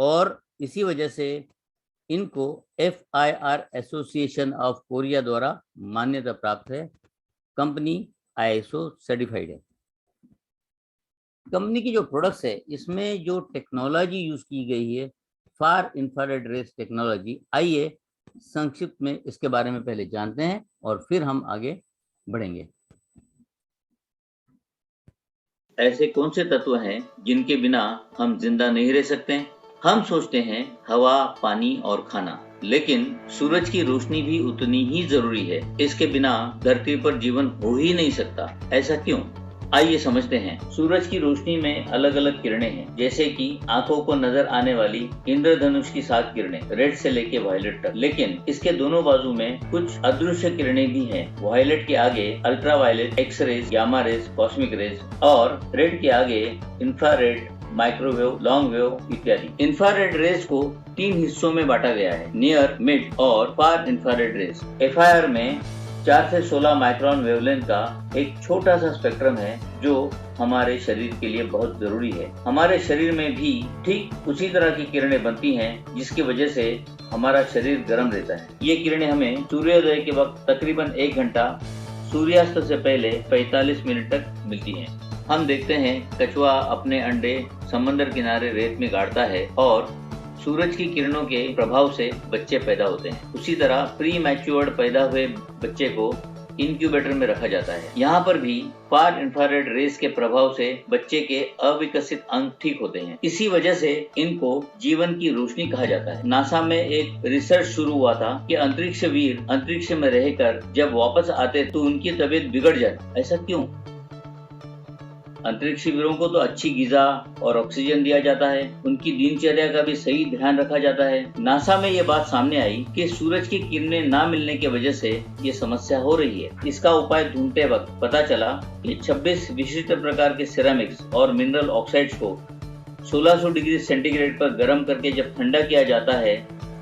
और इसी वजह से इनको FIR एसोसिएशन ऑफ कोरिया द्वारा मान्यता प्राप्त है। कंपनी ISO सर्टिफाइड है। कंपनी की जो प्रोडक्ट्स है इसमें जो टेक्नोलॉजी यूज की गई है फार इंफ्रारेड रेस टेक्नोलॉजी। आइए संक्षिप्त में इसके बारे में पहले जानते हैं और फिर हम आगे बढ़ेंगे। ऐसे कौन से तत्व हैं जिनके बिना हम जिंदा नहीं रह सकते? हम सोचते हैं हवा, पानी और खाना, लेकिन सूरज की रोशनी भी उतनी ही जरूरी है। इसके बिना धरती पर जीवन हो ही नहीं सकता। ऐसा क्यों? आइए समझते हैं। सूरज की रोशनी में अलग अलग किरणें हैं, जैसे कि आंखों को नजर आने वाली इंद्रधनुष की 7 किरणें, रेड से लेके वायलेट तक। लेकिन इसके दोनों बाजू में कुछ अदृश्य किरणें भी हैं। वायलेट के आगे ultraviolet, X rays, gamma rays, cosmic rays, और रेड के आगे इंफ्रारेड, माइक्रोवेव, लॉन्ग वेव इत्यादि। इंफ्रारेड रेज को 3 हिस्सों में बांटा गया है, नियर, मिड और फार इंफ्रारेड रेज। FIR में 4 से 16 माइक्रोन वेवलेंथ का एक छोटा सा स्पेक्ट्रम है जो हमारे शरीर के लिए बहुत जरूरी है। हमारे शरीर में भी ठीक उसी तरह की किरणें बनती हैं जिसकी वजह से हमारा शरीर गर्म रहता है। ये किरणें हमें सूर्योदय के वक्त तकरीबन 1 घंटा, सूर्यास्त से पहले 45 मिनट तक मिलती हैं। हम देखते हैं कछुआ अपने अंडे समंदर किनारे रेत में गाड़ता है और सूरज की किरणों के प्रभाव से बच्चे पैदा होते हैं। उसी तरह प्री मैच्योर्ड पैदा हुए बच्चे को इंक्यूबेटर में रखा जाता है। यहाँ पर भी फार इंफ्रारेड रेस के प्रभाव से बच्चे के अविकसित अंग ठीक होते हैं। इसी वजह से इनको जीवन की रोशनी कहा जाता है। नासा में एक रिसर्च शुरू हुआ था कि अंतरिक्ष वीर अंतरिक्ष में रहकर जब वापस आते तो उनकी तबीयत बिगड़ जाती। ऐसा क्यों? अंतरिक्ष वीरों को तो अच्छी गिजा और ऑक्सीजन दिया जाता है, उनकी दिनचर्या का भी सही ध्यान रखा जाता है। नासा में ये बात सामने आई कि सूरज की किरणें ना मिलने की वजह से ये समस्या हो रही है। इसका उपाय ढूंढते वक्त पता चला कि 26 विशिष्ट प्रकार के सिरेमिक्स और मिनरल ऑक्साइड्स को 1600 डिग्री सेंटीग्रेड पर गर्म करके जब ठंडा किया जाता है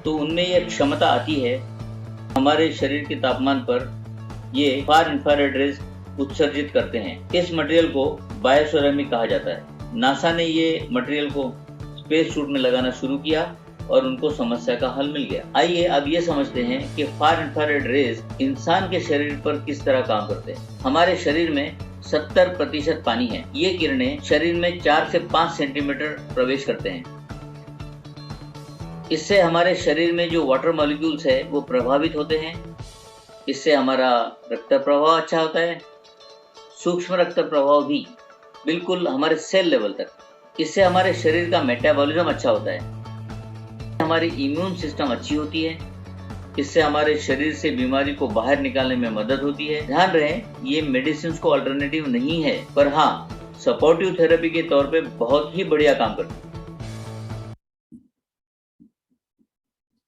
तो उनमें यह क्षमता आती है हमारे शरीर के तापमान पर ये फार इंफ्रारेड रेज उत्सर्जित करते हैं। इस मटेरियल को बायोसेरामिक कहा जाता है। नासा ने ये मटेरियल को स्पेस सूट में लगाना शुरू किया और उनको समस्या का हल मिल गया। आइए अब ये समझते हैं कि फार इंफ्रारेड रेज इंसान के शरीर पर किस तरह काम करते हैं। हमारे शरीर में 70% पानी है। ये किरणें शरीर में 4 से 5 सेंटीमीटर प्रवेश करते हैं। इससे हमारे शरीर में जो वाटर मॉलिक्यूल्स है वो प्रभावित होते हैं। इससे हमारा रक्त प्रवाह अच्छा होता है, सूक्ष्म रक्त प्रवाह भी, बिल्कुल हमारे सेल लेवल तक। इससे हमारे शरीर का मेटाबॉलिज्म अच्छा होता है, हमारी इम्यून सिस्टम अच्छी होती है। इससे हमारे शरीर से बीमारी को बाहर निकालने में मदद होती है। ध्यान रहे, ये मेडिसिन को अल्टरनेटिव नहीं है, पर हाँ सपोर्टिव थेरेपी के तौर पे बहुत ही बढ़िया काम करती है।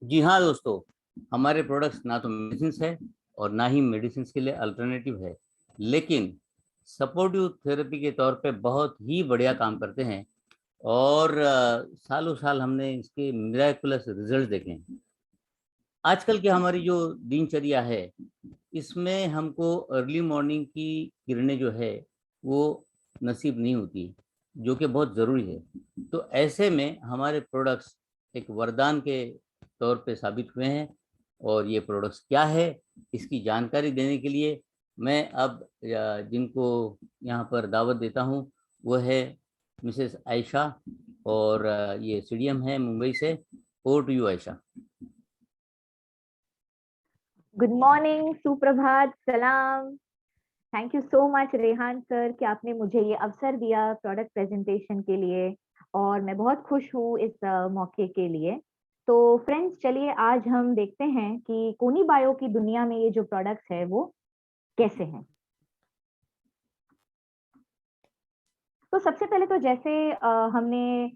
जी हाँ दोस्तों, हमारे प्रोडक्ट्स ना तो मेडिसिन है और ना ही मेडिसिन के लिए अल्टरनेटिव है, लेकिन सपोर्टिव थेरेपी के तौर पे बहुत ही बढ़िया काम करते हैं और सालों साल हमने इसके मिराकुलस रिजल्ट देखे हैं। आजकल की हमारी जो दिनचर्या है इसमें हमको अर्ली मॉर्निंग की किरणें जो है वो नसीब नहीं होती, जो कि बहुत ज़रूरी है। तो ऐसे में हमारे प्रोडक्ट्स एक वरदान के तौर पे साबित हुए हैं। और ये प्रोडक्ट्स क्या है इसकी जानकारी देने के लिए मैं अब जिनको यहाँ पर दावत देता हूँ वो है मिसेस आयशा, और ये सीडीएम है मुंबई से। Over to you Ayesha. Good morning, सुप्रभात, सलाम। Thank you so much Rehan sir कि आपने मुझे ये अवसर दिया प्रोडक्ट प्रेजेंटेशन के लिए, और मैं बहुत खुश हूँ इस मौके के लिए। तो फ्रेंड्स, चलिए आज हम देखते हैं कि कोनी बायो की दुनिया में ये जो प्रोडक्ट्स है वो कैसे हैं। तो सबसे पहले तो जैसे हमने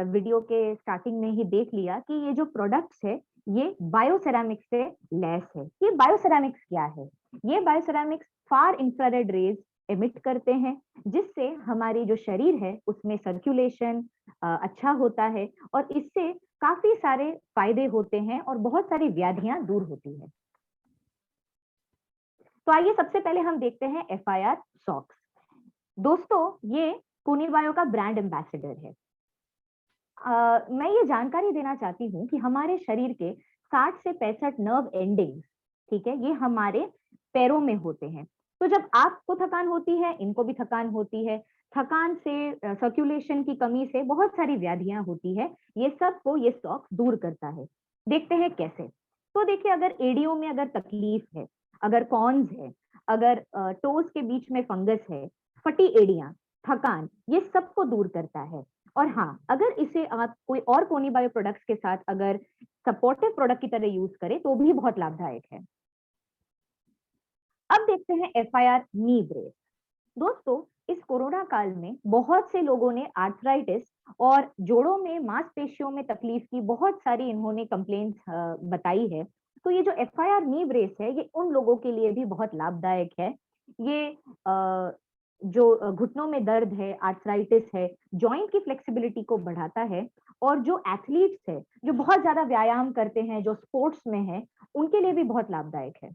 वीडियो के स्टार्टिंग में ही देख लिया कि ये जो प्रोडक्ट्स है ये बायोसेरामिक्स से लैस है। ये बायोसेरामिक्स क्या है? ये बायोसेरामिक्स फार इंफ्रारेड रेज एमिट करते हैं, जिससे हमारी जो शरीर है उसमें सर्कुलेशन अच्छा होता है और इससे काफी सारे फायदे होते हैं और बहुत सारी व्याधियां दूर होती है। तो आइए सबसे पहले हम देखते हैं FIR सॉक्स। दोस्तों, ये कोनी बायो का ब्रांड एम्बेसडर है। मैं ये जानकारी देना चाहती हूँ कि हमारे शरीर के 60 से 65 नर्व एंडिंग्स, ठीक है, ये हमारे पैरों में होते हैं। तो जब आपको थकान होती है, इनको भी थकान होती है। थकान से, सर्कुलेशन की कमी से बहुत सारी व्याधियां होती है। ये सब को ये सॉक्स दूर करता है। देखते हैं कैसे। तो देखिए, अगर एड़ियों में अगर तकलीफ है, अगर कॉर्न्स है, अगर टोज के बीच में फंगस है, फटी एड़ियां, थकान, ये सबको दूर करता है। और हाँ, अगर इसे आप कोई और कोनी बायो प्रोडक्ट्स के साथ अगर सपोर्टिव प्रोडक्ट की तरह यूज करें तो भी बहुत लाभदायक है। अब देखते हैं एफआईआर नी ब्रेस। दोस्तों, इस कोरोना काल में बहुत से लोगों ने आर्थराइटिस और जोड़ों में मांसपेशियों में तकलीफ की बहुत सारी इन्होंने कंप्लेंट्स बताई है। तो ये जो एफआईआर नी ब्रेस है, ये उन लोगों के लिए भी बहुत लाभदायक है। ये जो घुटनों में दर्द है, आर्थराइटिस है, जॉइंट की फ्लेक्सिबिलिटी को बढ़ाता है। और जो एथलीट्स है, जो बहुत ज्यादा व्यायाम करते हैं, जो स्पोर्ट्स में है, उनके लिए भी बहुत लाभदायक है।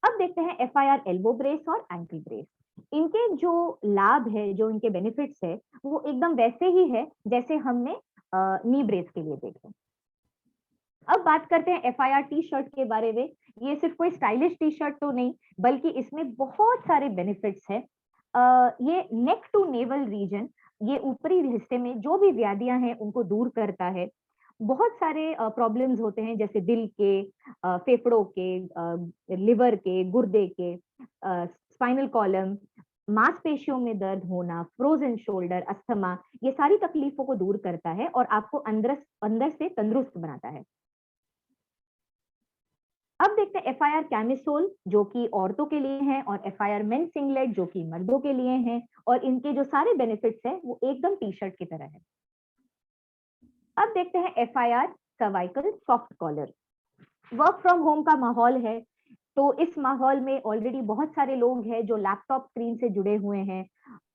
अब देखते हैं एफआईआर एल्बो ब्रेस और एंकल ब्रेस। इनके जो लाभ है, जो इनके बेनिफिट्स है, वो एकदम वैसे ही है जैसे हमने नी ब्रेस के लिए देखे। अब बात करते हैं एफआईआर टी शर्ट के बारे में। ये सिर्फ कोई स्टाइलिश टी शर्ट तो नहीं, बल्कि इसमें बहुत सारे बेनिफिट्स हैं। ये नेक टू नेवल रीजन, ये ऊपरी हिस्से में जो भी व्याधियां हैं उनको दूर करता है। बहुत सारे प्रॉब्लम्स होते हैं, जैसे दिल के, फेफड़ों के, लिवर के, गुर्दे के, स्पाइनल कॉलम, मांसपेशियों में दर्द होना, फ्रोजन शोल्डर, अस्थमा, ये सारी तकलीफों को दूर करता है और आपको अंदर अंदर से तंदुरुस्त बनाता है। अब देखते हैं एफआईआर कैमिसोल, जो कि औरतों के लिए है, और एफआईआर मेन सिंगलेट, जो कि मर्दों के लिए है। और इनके जो सारे बेनिफिट्स हैं वो एकदम टी शर्ट की तरह है। अब देखते हैं FIR cervical soft collar. Work from home का माहौल है, तो इस माहौल में ऑलरेडी बहुत सारे लोग हैं जो लैपटॉप स्क्रीन से जुड़े हुए हैं।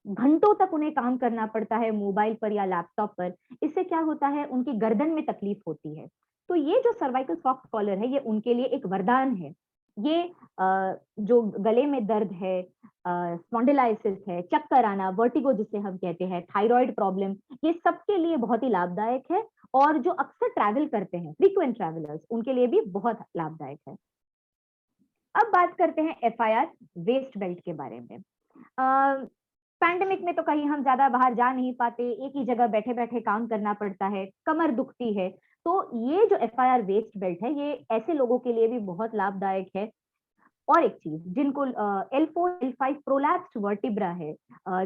घंटों तक उन्हें काम करना पड़ता है मोबाइल पर या लैपटॉप पर। इससे क्या होता है, उनकी गर्दन में तकलीफ होती है। तो ये जो सर्वाइकल सॉफ्ट कॉलर है, ये उनके लिए एक वरदान है। ये जो गले में दर्द है, स्पॉन्डिलाइसिस है, चक्कर आना, वर्टिगो जिसे हम कहते हैं, थायराइड प्रॉब्लम, ये सबके लिए बहुत ही लाभदायक है। और जो अक्सर ट्रैवल करते हैं, फ्रीक्वेंट ट्रैवलर्स, उनके लिए भी बहुत लाभदायक है। अब बात करते हैं एफआईआर वेस्ट बेल्ट के बारे में। पैंडेमिक में तो कहीं हम ज्यादा बाहर जा नहीं पाते, एक ही जगह बैठे बैठे काम करना पड़ता है, कमर दुखती है। तो ये जो एफआईआर वेस्ट बेल्ट है, ये ऐसे लोगों के लिए भी बहुत लाभदायक है। और एक चीज, जिनको L4 L5 प्रोलैप्स्ड वर्टिब्रा है,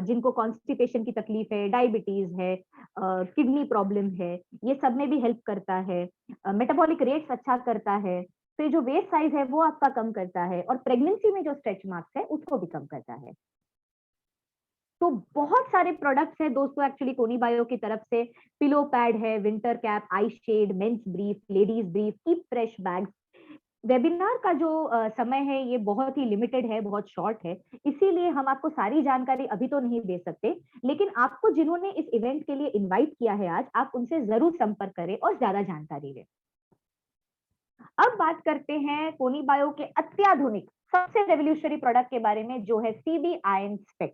जिनको कॉन्स्टिपेशन की तकलीफ है, डायबिटीज है, किडनी प्रॉब्लम है, ये सब में भी हेल्प करता है। मेटाबॉलिक रेट्स अच्छा करता है। फिर जो वेस्ट साइज है वो आपका कम करता है, और प्रेगनेंसी में जो स्ट्रेच मार्क्स है उसको भी कम करता है। तो बहुत सारे प्रोडक्ट्स हैं दोस्तों, एक्चुअली कोनी बायो की तरफ से। पिलो पैड है, winter cap, eye shade, men's brief, ladies brief, keep fresh bags. Webinar का जो समय है, ये बहुत ही लिमिटेड है, बहुत शॉर्ट है, इसीलिए हम आपको सारी जानकारी अभी तो नहीं दे सकते। लेकिन आपको जिन्होंने इस इवेंट के लिए इनवाइट किया है आज, आप उनसे जरूर संपर्क करें और ज्यादा जानकारी लें। अब बात करते हैं कोनी बायो के अत्याधुनिक सबसे रेवोल्यूशनरी प्रोडक्ट के बारे में, जो है सीबी आयन स्पेक।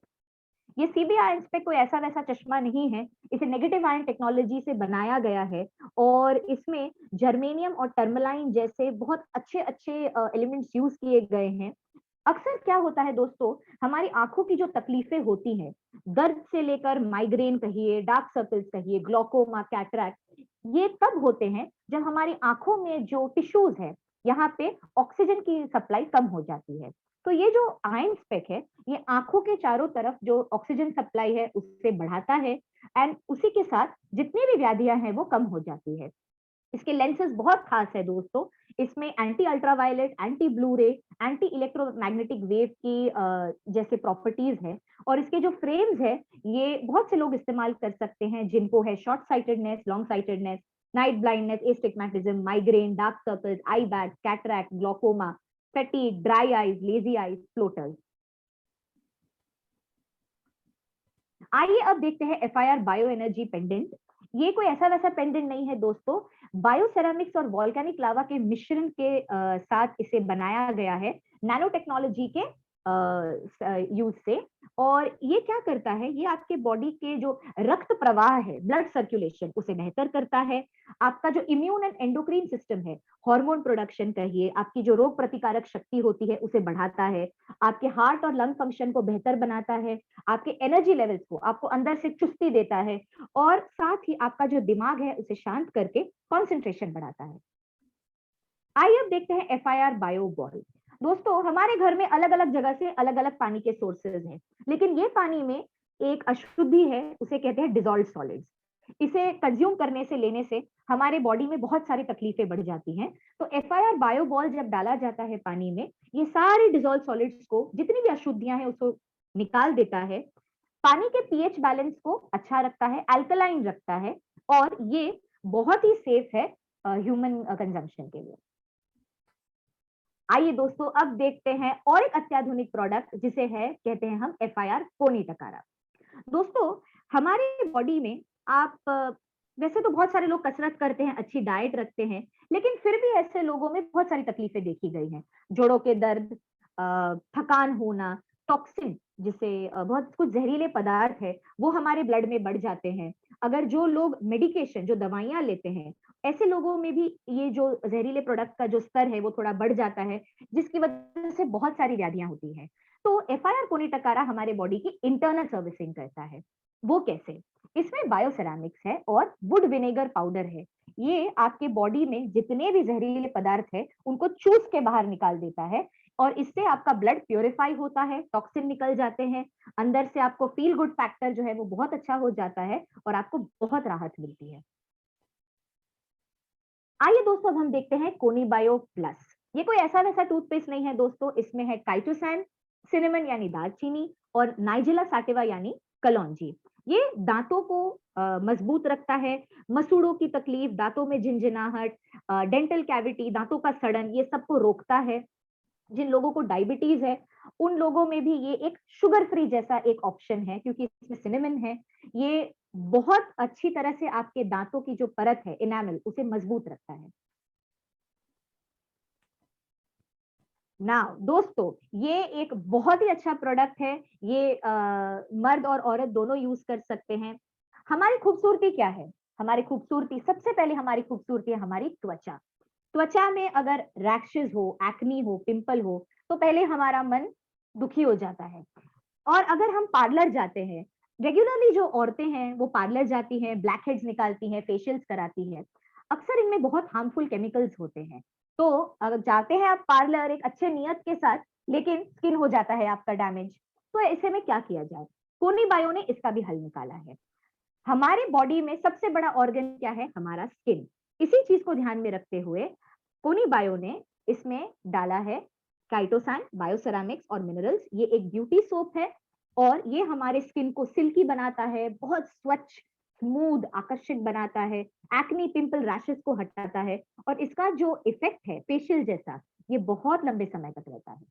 ये सीबी आयन स्पेक कोई ऐसा वैसा चश्मा नहीं है, इसे नेगेटिव आयन टेक्नोलॉजी से बनाया गया है। और इसमें जर्मेनियम और टर्मलाइन जैसे बहुत अच्छे अच्छे एलिमेंट्स यूज किए गए हैं। अक्सर क्या होता है दोस्तों, हमारी आंखों की जो तकलीफें होती हैं, दर्द से लेकर माइग्रेन कहिए, डार्क सर्कल्स कहिए, ग्लोकोमा, कैटरैक्ट, ये तब होते हैं जब हमारी आंखों में जो टिश्यूज है, यहाँ पे ऑक्सीजन की सप्लाई कम हो जाती है। तो ये जो आयन स्पेक है, ये आंखों के चारों तरफ जो ऑक्सीजन सप्लाई है उससे बढ़ाता है। एंड उसी के साथ जितनी भी व्याधियां हैं वो कम हो जाती है। इसके लेंसेज बहुत खास है दोस्तों। इसमें एंटी अल्ट्रावायलेट, एंटी ब्लू रे, एंटी इलेक्ट्रोमैग्नेटिक वेव की जैसे प्रॉपर्टीज है। और इसके जो फ्रेम्स है, ये बहुत से लोग इस्तेमाल कर सकते हैं, जिनको है short sightedness, long sightedness, night blindness, astigmatism, migraine, dark circles, आई bag, cataract, glaucoma, fatigue, dry eyes, lazy eyes, floaters. आइए अब देखते हैं एफआईआर बायो एनर्जी पेंडेंट। ये कोई ऐसा वैसा पेंडेंट नहीं है दोस्तों, बायो सेरामिक्स और वॉल्केनिक लावा के मिश्रण के साथ इसे बनाया गया है, नैनो टेक्नोलॉजी के यूज से। और ये क्या करता है, ये आपके बॉडी के जो रक्त प्रवाह है, ब्लड सर्कुलेशन, उसे बेहतर करता है। आपका जो इम्यून एंड एंडोक्राइन सिस्टम है, हार्मोन प्रोडक्शन कहिए, आपकी जो रोग प्रतिकारक शक्ति होती है उसे बढ़ाता है, आपके हार्ट और लंग फंक्शन को बेहतर बनाता है, आपके एनर्जी लेवल्स को, आपको अंदर से चुस्ती देता है, और साथ ही आपका जो दिमाग है उसे शांत करके कंसंट्रेशन बढ़ाता है। आइए अब देखते हैं FIR बायो बॉल। दोस्तों, हमारे घर में अलग अलग जगह से अलग अलग पानी के सोर्सेज हैं, लेकिन ये पानी में एक अशुद्धि है, उसे कहते हैं डिजॉल्व सॉलिड्स। इसे कंज्यूम करने से, लेने से हमारे बॉडी में बहुत सारी तकलीफें बढ़ जाती हैं। तो FIR बायो बॉल जब डाला जाता है पानी में, ये सारी डिजॉल्व सॉलिड्स को, जितनी भी अशुद्धियां हैं उसको निकाल देता है, पानी के पीएच बैलेंस को अच्छा रखता है, अल्कलाइन रखता है, और ये बहुत ही सेफ है ह्यूमन कंजम्पशन के लिए। आइए दोस्तों, अब देखते हैं और एक अत्याधुनिक प्रोडक्ट, जिसे है कहते हैं हम FIR कोनी टकारा। दोस्तों, हमारे बॉडी में आप वैसे तो बहुत सारे लोग कसरत करते हैं, अच्छी डाइट रखते हैं, लेकिन फिर भी ऐसे लोगों में बहुत सारी तकलीफें देखी गई हैं। जोड़ों के दर्द, थकान होना, टॉक्सिन, जिसे बहुत कुछ जहरीले पदार्थ है वो हमारे ब्लड में बढ़ जाते हैं। अगर जो लोग मेडिकेशन, जो दवाइयां लेते हैं, ऐसे लोगों में भी ये जो जहरीले प्रोडक्ट का जो स्तर है वो थोड़ा बढ़ जाता है, जिसकी वजह से बहुत सारी व्याधियां होती हैं। तो FIR कोनी टकारा हमारे बॉडी की इंटरनल सर्विसिंग करता है। वो कैसे? इसमें बायोसेरामिक्स है और वुड विनेगर पाउडर है। ये आपके बॉडी में जितने भी जहरीले पदार्थ है उनको चूस के बाहर निकाल देता है, और इससे आपका ब्लड प्योरीफाई होता है, टॉक्सिन निकल जाते हैं, अंदर से आपको फील गुड फैक्टर जो है वो बहुत अच्छा हो जाता है, और आपको बहुत राहत मिलती है। आइए दोस्तों, अब हम देखते हैं कोनी बायो प्लस। ये कोई ऐसा वैसा टूथपेस्ट नहीं है दोस्तों, इसमें है काइटोसान, सिनेमन यानी दालचीनी, और नाइजिला साटिवा यानी कलौंजी। ये दांतों को मजबूत रखता है, मसूड़ों की तकलीफ, दांतों में झिनझिनाहट, डेंटल कैविटी, दांतों का सड़न, ये सबको रोकता है। जिन लोगों को डायबिटीज है उन लोगों में भी ये एक शुगर फ्री जैसा एक ऑप्शन है, क्योंकि इसमें सिनेमन है। ये बहुत अच्छी तरह से आपके दांतों की जो परत है, इनामल, उसे मजबूत रखता है। नाउ दोस्तों, ये एक बहुत ही अच्छा प्रोडक्ट है। ये मर्द और औरत दोनों यूज कर सकते हैं। हमारी खूबसूरती क्या है? हमारी खूबसूरती, सबसे पहले हमारी खूबसूरती है हमारी त्वचा। त्वचा में अगर रैशेस हो, एक्नी हो, पिंपल हो, तो पहले हमारा मन दुखी हो जाता है। और अगर हम पार्लर जाते हैं, रेगुलरली जो औरतें हैं वो पार्लर जाती हैं, ब्लैक हेड्स निकालती हैं, फेशियल्स कराती हैं, अक्सर इनमें बहुत हार्मफुल केमिकल्स होते हैं। तो अगर जाते हैं आप पार्लर एक अच्छे नियत के साथ, लेकिन स्किन हो जाता है आपका डैमेज, तो ऐसे में क्या किया जाए? कोनी बायो ने इसका भी हल निकाला है। हमारे बॉडी में सबसे बड़ा ऑर्गन क्या है? हमारा स्किन। इसी चीज को ध्यान में रखते हुए कोनी बायो ने इसमें डाला है काइटोसान, बायोसेरामिक्स और मिनरल्स। ये एक ब्यूटी सोप है, और ये हमारे स्किन को सिल्की बनाता है, बहुत स्वच्छ, स्मूथ, आकर्षक बनाता है, एक्नी, पिंपल, रैशेस को हटाता है, और इसका जो इफेक्ट है फेशियल जैसा, ये बहुत लंबे समय तक रहता है।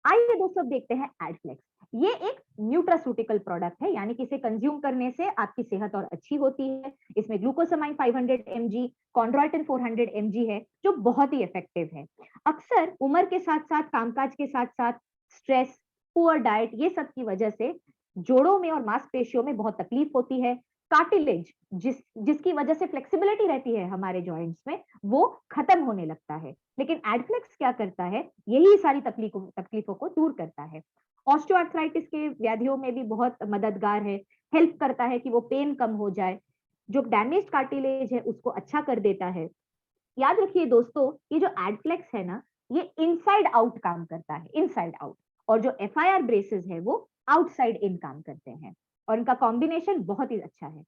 आइए दोस्तों, अब देखते हैं एडफ्लेक्स। ये एक न्यूट्रास्यूटिकल प्रोडक्ट है, यानी कि इसे कंज्यूम करने से आपकी सेहत और अच्छी होती है। इसमें ग्लूकोसामाइन 500 mg, कॉन्ड्रोइटिन 400 mg है, जो बहुत ही इफेक्टिव है। अक्सर उम्र के साथ साथ, कामकाज के साथ साथ, स्ट्रेस, पुअर डाइट, ये सब की वजह से जोड़ों में और मांसपेशियों में बहुत तकलीफ होती है। कार्टिलेज, जिसकी वजह से फ्लेक्सिबिलिटी रहती है हमारे जॉइंट्स में, वो खत्म होने लगता है। लेकिन एडफ्लेक्स क्या करता है? यही सारी तकलीफों को दूर करता है। ऑस्टियोआर्थराइटिस के व्याधियों में भी बहुत मददगार है, हेल्प करता है कि वो पेन कम हो जाए, जो डैमेज कार्टिलेज है उसको अच्छा कर देता है। याद रखिए दोस्तों, ये जो एडफ्लेक्स है ना, ये इनसाइड आउट काम करता है, इनसाइड आउट, और जो FIR ब्रेसेस है वो आउटसाइड इन काम करते हैं, और इनका कॉम्बिनेशन बहुत ही अच्छा है।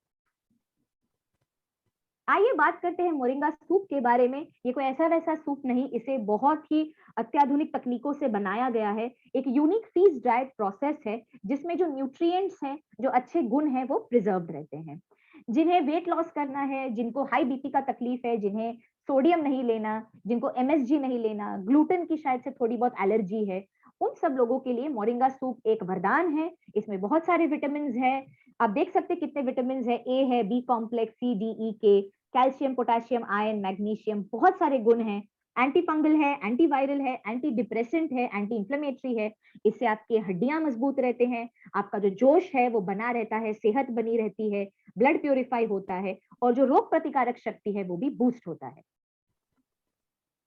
आइए बात करते हैं मोरिंगा सूप के बारे में। ये कोई ऐसा वैसा सूप नहीं, इसे बहुत ही अत्याधुनिक तकनीकों से बनाया गया है। एक यूनिक फ्रीज ड्राइड प्रोसेस है, जिसमें जो न्यूट्रिएंट्स हैं, जो अच्छे गुण हैं, वो प्रिजर्व्ड रहते हैं। जिन्हें वेट लॉस करना है, जिनको हाई बीपी का तकलीफ है, जिन्हें सोडियम नहीं लेना, जिनको MSG नहीं लेना, ग्लूटेन की शायद से थोड़ी बहुत एलर्जी है, उन सब लोगों के लिए मोरिंगा सूप एक वरदान है। इसमें बहुत सारे विटामिन है, आप देख सकते हैं कितने विटामिन है, ए है, B complex, C, D, E, K, calcium, potassium, iron, magnesium, बहुत सारे गुण हैं। एंटी फंगल है, एंटीवायरल है, एंटी डिप्रेसेंट है, एंटी इंफ्लेमेटरी है। इससे आपकी हड्डियां मजबूत रहते हैं, आपका जो जोश है वो बना रहता है, सेहत बनी रहती है, ब्लड प्यूरिफाई होता है और जो रोग प्रतिकारक शक्ति है वो भी बूस्ट होता है।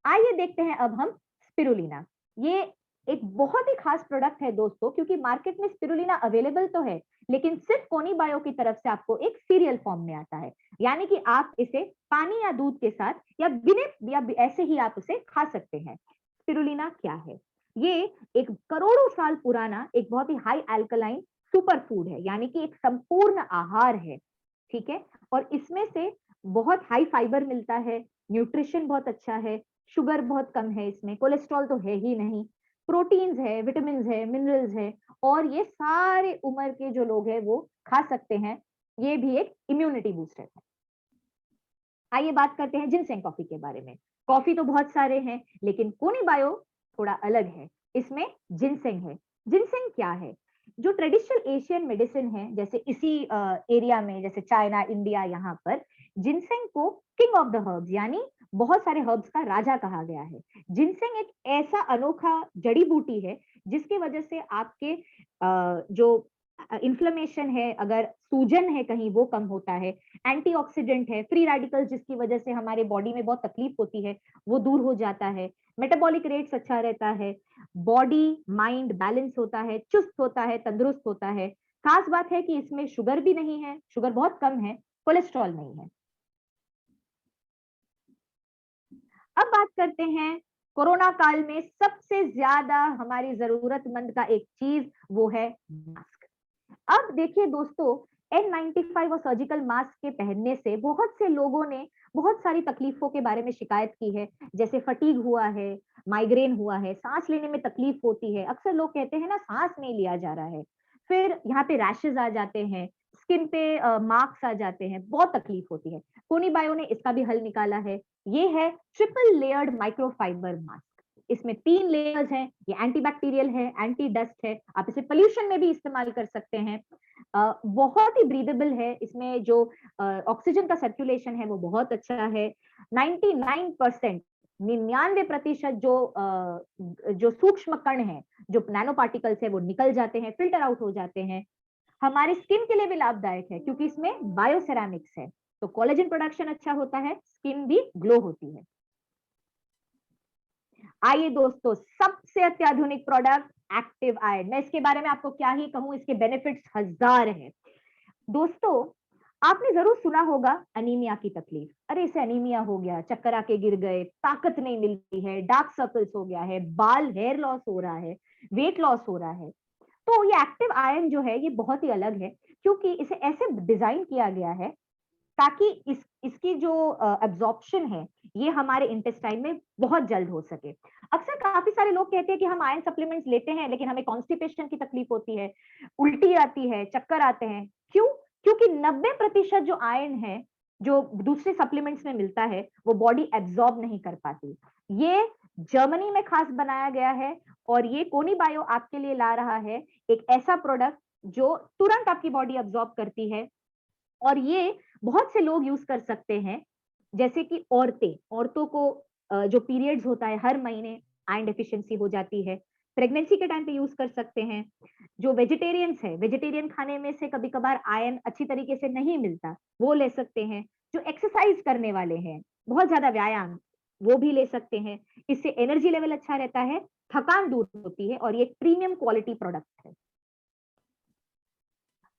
आइए देखते हैं अब हम स्पिरुलिना। ये एक बहुत ही खास प्रोडक्ट है दोस्तों, क्योंकि मार्केट में स्पिरुलिना अवेलेबल तो है, लेकिन सिर्फ कोनी बायो की तरफ से आपको एक सीरियल फॉर्म में आता है, यानी कि आप इसे पानी या दूध के साथ या बिना या ऐसे ही आप उसे खा सकते हैं। स्पिरुलिना क्या है? ये एक करोड़ों साल पुराना एक बहुत ही हाई अल्कलाइन सुपर फूड है, यानी कि एक संपूर्ण आहार है, ठीक है। और इसमें से बहुत हाई फाइबर मिलता है, न्यूट्रिशन बहुत अच्छा है, शुगर बहुत कम है इसमें, कोलेस्ट्रॉल तो है ही नहीं, प्रोटीन्स है, विटामिन है, मिनरल्स है, और ये सारे उम्र के जो लोग हैं वो खा सकते हैं। ये भी एक इम्यूनिटी बूस्टर है। आइए बात करते हैं जिनसेंग कॉफी के बारे में। कॉफी तो बहुत सारे हैं, लेकिन कोनी बायो थोड़ा अलग है, इसमें जिनसेंग है। जिनसेंग क्या है? जो ट्रेडिशनल एशियन मेडिसिन है, जैसे इसी एरिया में, जैसे चाइना, इंडिया, यहाँ पर जिनसेंग को किंग ऑफ द हर्ब्स यानी बहुत सारे हर्ब्स का राजा कहा गया है। जिनसेंग एक ऐसा अनोखा जड़ी बूटी है जिसकी वजह से आपके जो इन्फ्लेमेशन है, अगर सूजन है कहीं, वो कम होता है, एंटीऑक्सीडेंट है, फ्री रेडिकल्स जिसकी वजह से हमारे बॉडी में बहुत तकलीफ होती है वो दूर हो जाता है, मेटाबॉलिक रेट्स अच्छा रहता है, बॉडी माइंड बैलेंस होता है, चुस्त होता है, तंदुरुस्त होता है। खास बात है कि इसमें शुगर भी नहीं है, शुगर बहुत कम है, कोलेस्ट्रॉल नहीं है। अब बात करते हैं कोरोना काल में सबसे ज्यादा हमारी जरूरतमंद का एक चीज, वो है मास्क। अब देखिए दोस्तों, N95 और सर्जिकल मास्क के पहनने से बहुत से लोगों ने बहुत सारी तकलीफों के बारे में शिकायत की है, जैसे फटीग हुआ है, माइग्रेन हुआ है, सांस लेने में तकलीफ होती है। अक्सर लोग कहते हैं ना, सांस नहीं लिया जा रहा है, फिर यहाँ पे रैशेज आ जाते हैं, स्किन पे मार्क्स आ जाते हैं, बहुत तकलीफ होती है। कोनी बायो ने इसका भी हल निकाला है। ये है ट्रिपल लेयर्ड माइक्रोफाइबर मास्क। इसमें 3 लेयर्स हैं, ये एंटीबैक्टीरियल है, एंटी डस्ट है, आप इसे पोल्यूशन में भी इस्तेमाल कर सकते हैं। बहुत ही ब्रीदेबल है, इसमें जो ऑक्सीजन का सर्कुलेशन है वो बहुत अच्छा है। 99% 99% जो सूक्ष्म कण है, जो नैनो पार्टिकल्स है, वो निकल जाते हैं, फिल्टर आउट हो जाते हैं। हमारी स्किन के लिए भी लाभदायक है, क्योंकि इसमें बायोसेरामिक्स है, तो कोलेजन प्रोडक्शन अच्छा होता है, स्किन भी ग्लो होती है। आइए दोस्तों, सबसे अत्याधुनिक प्रोडक्ट एक्टिव आयरन। मैं इसके बारे में आपको क्या ही कहूं, इसके बेनिफिट्स हजार हैं। दोस्तों, आपने जरूर सुना होगा अनीमिया की तकलीफ। अरे इसे अनीमिया हो गया, चक्कर आके गिर गए, ताकत नहीं मिलती है, डार्क सर्कल्स हो गया है, बाल हेयर लॉस हो रहा है, वेट लॉस हो रहा है। तो ये एक्टिव आयरन जो है ये बहुत ही अलग है, क्योंकि इसे ऐसे डिजाइन किया गया है ताकि इसकी जो एब्जॉर्प्शन है ये हमारे इंटेस्टाइन में बहुत जल्द हो सके। अक्सर काफी सारे लोग कहते हैं कि हम आयरन सप्लीमेंट्स लेते हैं, लेकिन हमें कॉन्स्टिपेशन की तकलीफ होती है, उल्टी आती है, चक्कर आते हैं। क्यों? क्योंकि 90% जो आयरन है जो दूसरे सप्लीमेंट्स में मिलता है वो बॉडी एब्जॉर्ब नहीं कर पाती। ये जर्मनी में खास बनाया गया है, और ये कोनी बायो आपके लिए ला रहा है एक ऐसा प्रोडक्ट जो तुरंत आपकी बॉडी एब्जॉर्ब करती है। और ये बहुत से लोग यूज कर सकते हैं, जैसे कि औरतों को जो पीरियड्स होता है हर महीने, आयरन डेफिशिएंसी हो जाती है, प्रेगनेंसी के टाइम पे यूज कर सकते हैं। जो वेजिटेरियंस है, वेजिटेरियन खाने में से कभी कभार आयरन अच्छी तरीके से नहीं मिलता, वो ले सकते हैं। जो एक्सरसाइज करने वाले हैं, बहुत ज्यादा व्यायाम, वो भी ले सकते हैं। इससे एनर्जी लेवल अच्छा रहता है, थकान दूर होती है, और ये प्रीमियम क्वालिटी प्रोडक्ट है।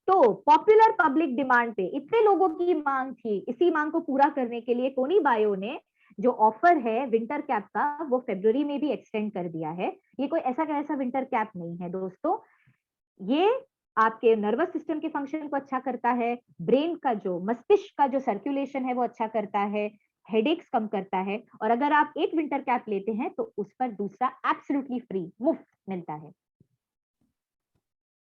तो पॉपुलर पब्लिक डिमांड पे इतने लोगों की मांग थी, इसी मांग को पूरा करने के लिए कोनी बायो ने जो ऑफर है विंटर कैप का, वो फरवरी में भी एक्सटेंड कर दिया है। ये कोई ऐसा कैसा विंटर कैप नहीं है दोस्तों, ये आपके नर्वस सिस्टम के फंक्शन को अच्छा करता है, ब्रेन का जो मस्तिष्क का जो सर्कुलेशन है वो अच्छा करता है, हेडेक्स कम करता है, और अगर आप एक विंटर कैप लेते हैं तो उस पर दूसरा एब्सोल्युटली फ्री, मुफ्त मिलता है।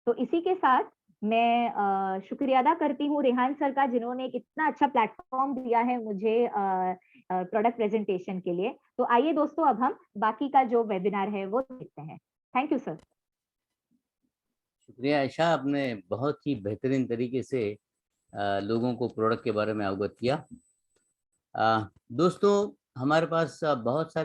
तो इसी के साथ मैं शुक्रिया अदा करती हूँ रेहान सर का, जिन्होंने एक इतना अच्छा प्लेटफॉर्म दिया है मुझे प्रोडक्ट प्रेजेंटेशन के लिए। तो आइए दोस्तों, अब हम बाकी का जो वेबिनार है वो देखते हैं। Thank you sir. शुक्रिया आयशा, आपने बहुत ही बेहतरीन तरीके से लोगों को प्रोडक्ट के बारे में अवगत किया। दोस्तों, हमारे पास बहुत सारे